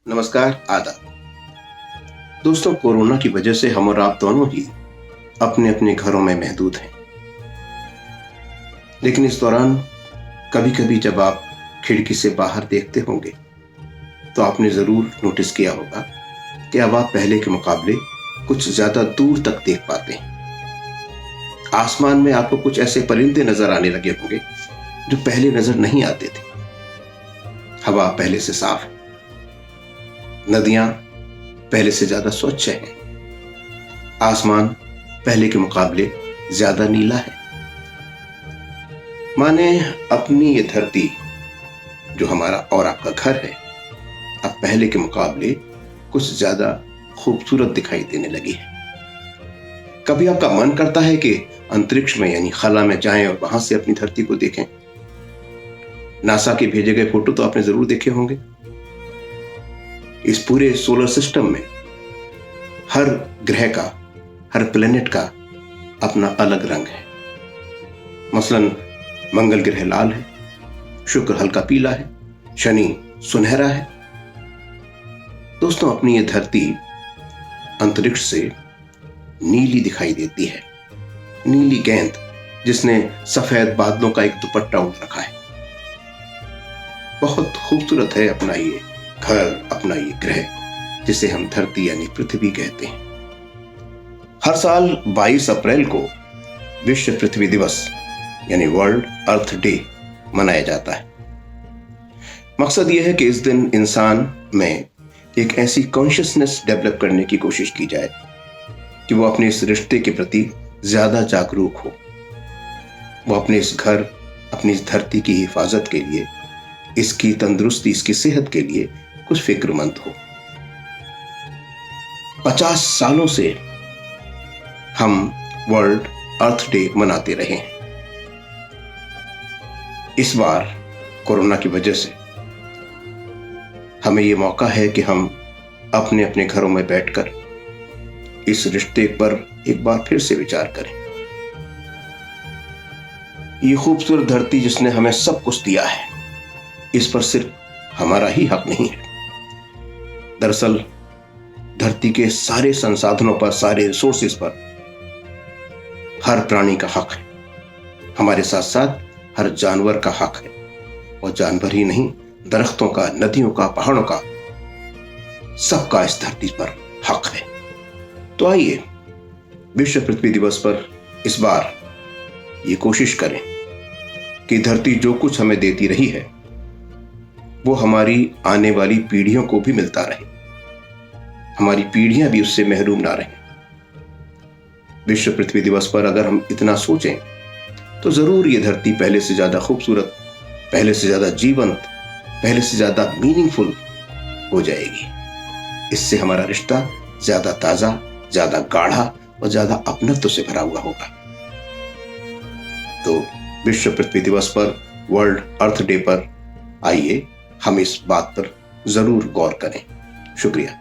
नमस्कार, आदाब। दोस्तों, कोरोना की वजह से हम और आप दोनों ही अपने अपने घरों में महदूद हैं। लेकिन इस दौरान कभी कभी जब आप खिड़की से बाहर देखते होंगे तो आपने जरूर नोटिस किया होगा कि अब आप पहले के मुकाबले कुछ ज्यादा दूर तक देख पाते हैं। आसमान में आपको कुछ ऐसे परिंदे नजर आने लगे होंगे जो पहले नजर नहीं आते थे। हवा पहले से साफ है, नदियां पहले से ज्यादा स्वच्छ हैं, आसमान पहले के मुकाबले ज्यादा नीला है। माने अपनी ये धरती जो हमारा और आपका घर है, अब पहले के मुकाबले कुछ ज्यादा खूबसूरत दिखाई देने लगी है। कभी आपका मन करता है कि अंतरिक्ष में यानी खला में जाएं और वहां से अपनी धरती को देखें। नासा के भेजे गए फोटो तो आपने जरूर देखे होंगे। इस पूरे सोलर सिस्टम में हर ग्रह का, हर प्लेनेट का अपना अलग रंग है। मसलन मंगल ग्रह लाल है, शुक्र हल्का पीला है, शनि सुनहरा है। दोस्तों, अपनी ये धरती अंतरिक्ष से नीली दिखाई देती है, नीली गेंद जिसने सफेद बादलों का एक दुपट्टा ओढ़ रखा है। बहुत खूबसूरत है अपना ये घर, अपना ये ग्रह जिसे हम धरती यानी पृथ्वी कहते हैं। हर साल 22 अप्रैल को विश्व पृथ्वी दिवस यानी वर्ल्ड अर्थ डे मनाया जाता है। मकसद यह है कि इस दिन इंसान में एक ऐसी कॉन्शियसनेस डेवलप करने की कोशिश की जाए कि वो अपने इस रिश्ते के प्रति ज्यादा जागरूक हो। वो अपने इस घर, अपनी इस धरती की हिफाजत के लिए, इसकी तंदुरुस्ती, इसकी सेहत के लिए कुछ फिक्रमंद हो। 50 सालों से हम वर्ल्ड अर्थ डे मनाते रहे हैं। इस बार कोरोना की वजह से हमें यह मौका है कि हम अपने अपने घरों में बैठकर इस रिश्ते पर एक बार फिर से विचार करें। ये खूबसूरत धरती जिसने हमें सब कुछ दिया है, इस पर सिर्फ हमारा ही हक नहीं है। दरअसल धरती के सारे संसाधनों पर, सारे रिसोर्सेज पर हर प्राणी का हक है। हमारे साथ साथ हर जानवर का हक है, और जानवर ही नहीं, दरख्तों का, नदियों का, पहाड़ों का, सबका इस धरती पर हक है। तो आइए विश्व पृथ्वी दिवस पर इस बार ये कोशिश करें कि धरती जो कुछ हमें देती रही है वो हमारी आने वाली पीढ़ियों को भी मिलता रहे, हमारी पीढ़ियां भी उससे महरूम ना रहें। विश्व पृथ्वी दिवस पर अगर हम इतना सोचें तो जरूर ये धरती पहले से ज्यादा खूबसूरत, पहले से ज्यादा जीवंत, पहले से ज्यादा मीनिंगफुल हो जाएगी। इससे हमारा रिश्ता ज्यादा ताजा, ज्यादा गाढ़ा और ज्यादा अपनत्व से भरा हुआ होगा। तो विश्व पृथ्वी दिवस पर, वर्ल्ड अर्थ डे पर आइए हम इस बात पर जरूर गौर करें। शुक्रिया।